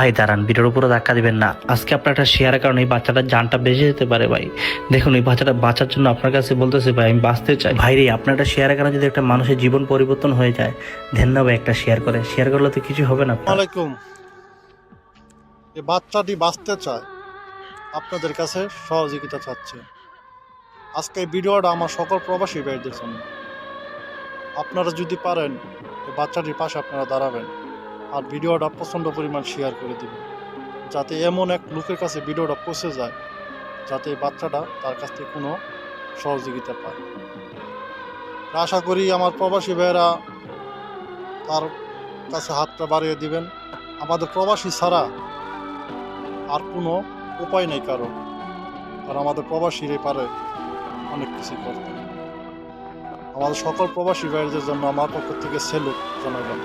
ভাই দাঁড়ান, ভিডিওর উপরে ধাক্কা দিবেন না। আজকে আপনার একটা শেয়ারের কারণে এই বাচ্চাটার জানটা বেঁচে যেতে পারে ভাই। দেখুন, এই বাচ্চাটা বাঁচার জন্য আপনার কাছে বলতেছে ভাই আমি বাঁচতে চাই। ভাই রে, আপনার একটা শেয়ারের কারণে যদি একটা মানুষের জীবন পরিবর্তন হয়ে যায়, ধ্যান না ভাই একটা শেয়ার করলে তো কিছু হবে না আপনার। আলাইকুম। এই বাচ্চাটি বাঁচতে চায়, আপনাদের কাছে সহযোগিতা চাচ্ছে। আজকে এই ভিডিওটা আমার সকল প্রবাসী ভাইদের জন্য। আপনারা যদি পারেন এই বাচ্চাটির পাশে আপনারা দাঁড়াবেন আর ভিডিওটা প্রচণ্ড পরিমাণ শেয়ার করে দিবেন, যাতে এমন এক লোকের কাছে ভিডিওটা পৌঁছে যায় যাতে এই বাচ্চাটা তার কাছ থেকে কোনো সহযোগিতা পায়। আশা করি আমার প্রবাসী ভাইয়েরা তার কাছে হাতটা বাড়িয়ে দিবেন। আমাদের প্রবাসী ছাড়া আর কোনো উপায় নেই কারণ আমাদের প্রবাসীরাই পারে অনেক কিছু করতে। আমাদের সকল প্রবাসী ভাইদের জন্য আমার পক্ষ থেকে সেলুট জানাইলাম।